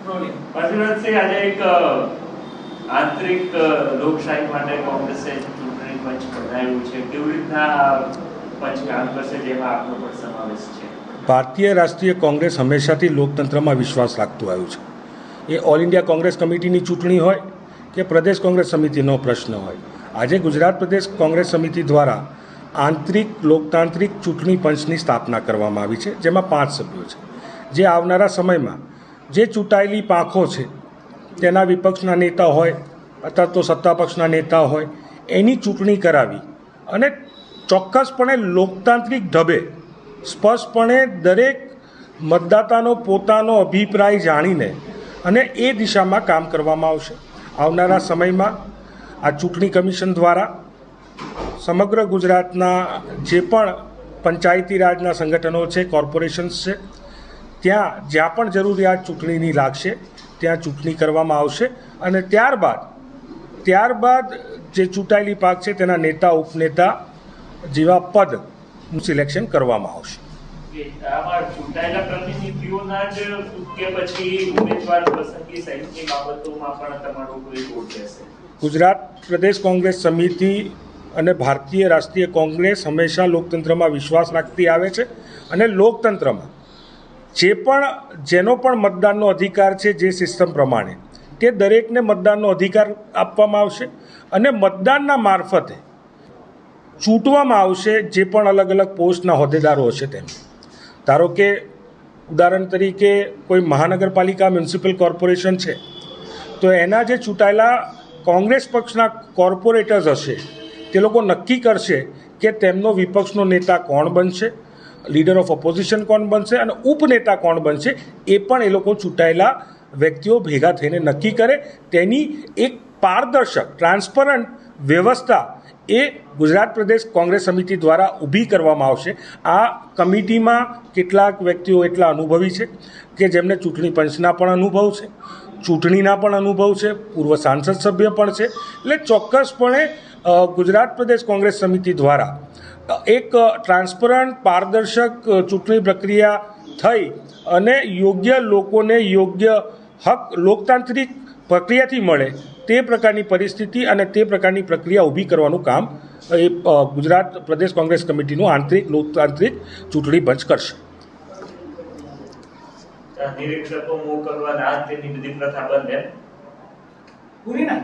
પશુરથસિંહ, આજે એક આંતરિક લોકશાહી માટે કોંગ્રેસે ચૂંટણી પંચ બનાવ્યું છે. કેવી રીતના પંચ કામ કરશે, જેમાં આપનો પણ સમાવેશ છે? ભારતીય રાષ્ટ્રીય કોંગ્રેસ હંમેશાથી લોકતંત્રમાં વિશ્વાસ રાખતું આવ્યું છે. એ ઓલ ઇન્ડિયા કોંગ્રેસ કમિટીની ચૂંટણી હોય કે પ્રદેશ કોંગ્રેસ સમિતિનો પ્રશ્ન હોય, આજે ગુજરાત પ્રદેશ કોંગ્રેસ સમિતિ દ્વારા આંતરિક લોકતાંત્રિક ચૂંટણી પંચની સ્થાપના કરવામાં આવી છે, જેમાં 5 સભ્યો છે, જે આવનારા સમયમાં જે ચૂંટાયેલી પાંખો છે તેના વિપક્ષના નેતા હોય અથવા તો સત્તાપક્ષના નેતા હોય એની ચૂંટણી કરાવી અને ચોક્કસપણે લોકતાંત્રિક ઢબે સ્પષ્ટપણે દરેક મતદાતાનો પોતાનો અભિપ્રાય જાણીને અને એ દિશામાં કામ કરવામાં આવશે. આવનારા સમયમાં આ ચૂંટણી કમિશન દ્વારા સમગ્ર ગુજરાતના જે પણ પંચાયતી રાજના સંગઠનો છે, કોર્પોરેશન્સ છે, ત્યાં જ્યાં પણ જરૂરિયાત ચૂંટણીની લાગશે ત્યાં ચૂંટણી કરવામાં આવશે અને ત્યારબાદ જે ચૂંટાયેલી પાક છે તેના નેતા ઉપનેતા જેવા પદનું સિલેક્શન કરવામાં આવશે. આમાં ચૂંટાયેલા પ્રતિનિધિઓના જ કે પછી ઉમેદવાર પસંદગી સહિતની બાબતોમાં પણ તમારો કોઈ રોલ રહેશે? ગુજરાત પ્રદેશ કોંગ્રેસ સમિતિ અને ભારતીય રાષ્ટ્રીય કોંગ્રેસ હંમેશા લોકતંત્રમાં વિશ્વાસ રાખતી આવે છે અને લોકતંત્રમાં જેનો પણ મતદાનનો અધિકાર છે, જે સિસ્ટમ પ્રમાણે તે દરેકને મતદાનનો અધિકાર આપવામાં આવશે અને મતદાનના મારફતે ચૂંટવામાં આવશે જે પણ અલગ અલગ પોસ્ટના હોદ્દેદારો હશે તેમ. ધારો કે ઉદાહરણ તરીકે કોઈ મહાનગરપાલિકા મ્યુનિસિપલ કોર્પોરેશન છે, તો એના જે ચૂંટાયેલા કોંગ્રેસ પક્ષના કોર્પોરેટર્સ હશે તે લોકો નક્કી કરશે કે તેમનો વિપક્ષનો નેતા કોણ બનશે, લીડર ઓફ ઓપોઝિશન કોણ બનશે અને ઉપનેતા કોણ બનશે. એ પણ એ લોકો ચૂંટાયેલા વ્યક્તિઓ ભેગા થઈને નક્કી કરે. તેની એક પારદર્શક ટ્રાન્સપરન્ટ વ્યવસ્થા એ ગુજરાત પ્રદેશ કોંગ્રેસ સમિતિ દ્વારા ઊભી કરવામાં આવશે. આ કમિટીમાં કેટલાક વ્યક્તિઓ એટલા અનુભવી છે કે જેમને ચૂંટણી પંચના પણ અનુભવ છે, ચૂંટણીના પણ અનુભવ છે, પૂર્વ સાંસદ સભ્ય પણ છે. એટલે ચોક્કસપણે ગુજરાત પ્રદેશ કોંગ્રેસ સમિતિ દ્વારા એક ટ્રાન્સપરન્ટ પારદર્શક ચૂંટણી પ્રક્રિયા થઈ અને યોગ્ય લોકોને યોગ્ય હક લોકતાંત્રિક પ્રક્રિયાથી મળે તે પ્રકારની પરિસ્થિતિ અને તે પ્રકારની પ્રક્રિયા ઊભી કરવાનું કામ એ ગુજરાત પ્રદેશ કોંગ્રેસ કમિટીનું આંતરિક લોકતાંત્રિક ચૂંટણી પંચ કરશે. નિરીક્ષકો મોકલવાના તેની બધી પ્રથા બંધ પૂરી ના